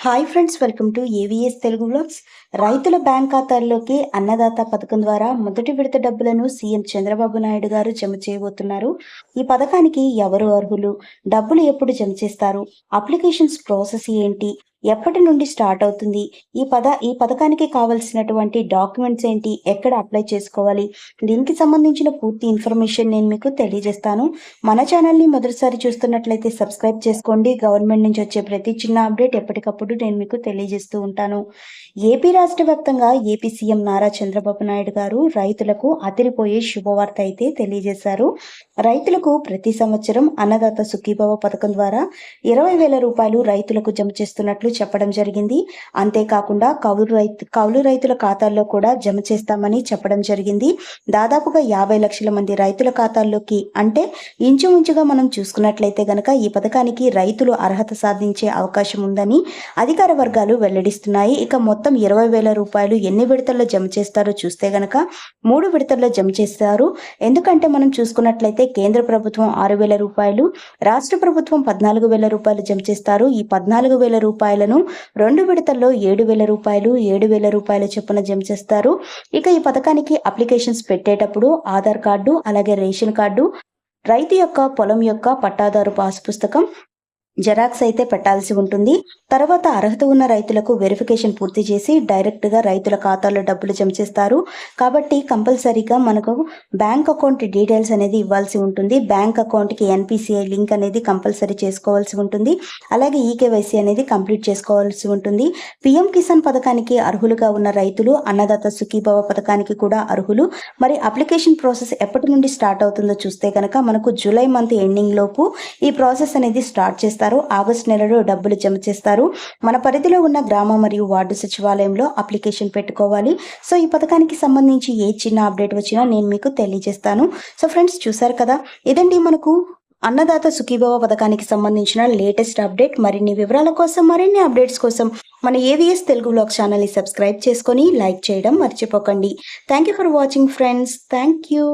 Hi friends, welcome to AVS Telugu vlogs. రైతుల bank ఖాతాల్లోకి అన్నదాత పథకం ద్వారా మొదటి విడత డబ్బులను సీఎం చంద్రబాబు నాయుడు గారు జమ చేయబోతున్నారు. ఈ పథకానికి ఎవరు అర్హులు, డబ్బులు ఎప్పుడు జమ చేస్తారు, అప్లికేషన్స్ ప్రాసెస్ ఏంటి, ఎప్పటి నుండి స్టార్ట్ అవుతుంది, ఈ పథకానికి కావాల్సినటువంటి డాక్యుమెంట్స్ ఏంటి, ఎక్కడ అప్లై చేసుకోవాలి, దీనికి సంబంధించిన పూర్తి ఇన్ఫర్మేషన్ నేను మీకు తెలియజేస్తాను. మన ఛానల్ని మొదటిసారి చూస్తున్నట్లయితే సబ్స్క్రైబ్ చేసుకోండి. గవర్నమెంట్ నుంచి వచ్చే ప్రతి చిన్న అప్డేట్ ఎప్పటికప్పుడు నేను మీకు తెలియజేస్తూ ఉంటాను. ఏపీ రాష్ట్ర వ్యాప్తంగా ఏపీ సీఎం నారా చంద్రబాబు నాయుడు గారు రైతులకు అదిరిపోయే శుభవార్త అయితే తెలియజేశారు. రైతులకు ప్రతి సంవత్సరం అన్నదాత సుఖీభవ పథకం ద్వారా 20,000 రూపాయలు రైతులకు జమ చేస్తున్నట్లు చెప్పడం జరిగింది. అంతేకాకుండా కౌలు రైతుల ఖాతాల్లో కూడా జమ చేస్తామని చెప్పడం జరిగింది. దాదాపుగా 50 లక్షల మంది రైతుల ఖాతాల్లోకి, అంటే ఇంచుమించుగా మనం చూసుకున్నట్లయితే గనక ఈ పథకానికి రైతులు అర్హత సాధించే అవకాశం ఉందని అధికార వర్గాలు వెల్లడిస్తున్నాయి. ఇక మొత్తం 20,000 రూపాయలు ఎన్ని విడతల్లో జమ చేస్తారో చూస్తే గనక 3 విడతల్లో జమ చేస్తారు. ఎందుకంటే మనం చూసుకున్నట్లయితే కేంద్ర ప్రభుత్వం 6,000 రూపాయలు, రాష్ట్ర ప్రభుత్వం 14,000 రూపాయలు జమ చేస్తారు. ఈ 14,000 రూపాయలను 2 విడతల్లో 7,000 రూపాయలు, 7,000 రూపాయల చొప్పున జమ చేస్తారు. ఇక ఈ పథకానికి అప్లికేషన్స్ పెట్టేటప్పుడు ఆధార్ కార్డు, అలాగే రేషన్ కార్డు, రైతు యొక్క పొలం యొక్క పట్టాదారు పాస్ పుస్తకం జెరాక్స్ అయితే పెట్టాల్సి ఉంటుంది. తర్వాత అర్హత ఉన్న రైతులకు వెరిఫికేషన్ పూర్తి చేసి డైరెక్ట్ గా రైతుల ఖాతాలో డబ్బులు జమ చేస్తారు. కాబట్టి కంపల్సరీగా మనకు బ్యాంక్ అకౌంట్ డీటెయిల్స్ అనేది ఇవ్వాల్సి ఉంటుంది. బ్యాంక్ అకౌంట్ కి ఎన్పిసిఐ లింక్ అనేది కంపల్సరీ చేసుకోవాల్సి ఉంటుంది. అలాగే ఈకేవైసీ అనేది కంప్లీట్ చేసుకోవాల్సి ఉంటుంది. పిఎం కిసాన్ పథకానికి అర్హులుగా ఉన్న రైతులు అన్నదాత సుఖీభవ పథకానికి కూడా అర్హులు. మరి అప్లికేషన్ ప్రాసెస్ ఎప్పటి నుండి స్టార్ట్ అవుతుందో చూస్తే కనుక మనకు జూలై మంత్ ఎండింగ్ లోపు ఈ ప్రాసెస్ అనేది స్టార్ట్ చేస్తారు. ఆగస్టు నెలలో డబ్బులు జమ చేస్తారు. మన పరిధిలో ఉన్న గ్రామ మరియు వార్డు సచివాలయంలో అప్లికేషన్ పెట్టుకోవాలి. సో ఈ పథకానికి సంబంధించి ఏ చిన్న అప్డేట్ వచ్చినా నేను మీకు తెలియజేస్తాను. సో ఫ్రెండ్స్, చూసారు కదా, ఇదండి మనకు అన్నదాత సుఖీభవ పథకానికి సంబంధించిన లేటెస్ట్ అప్డేట్. మరిన్ని వివరాల కోసం, మరిన్ని అప్డేట్స్ కోసం మన ఏవిఎస్ తెలుగు వ్లాగ్ ఛానల్ని సబ్స్క్రైబ్ చేసుకొని లైక్ చేయడం మర్చిపోకండి. Thank you for watching friends. Thank you.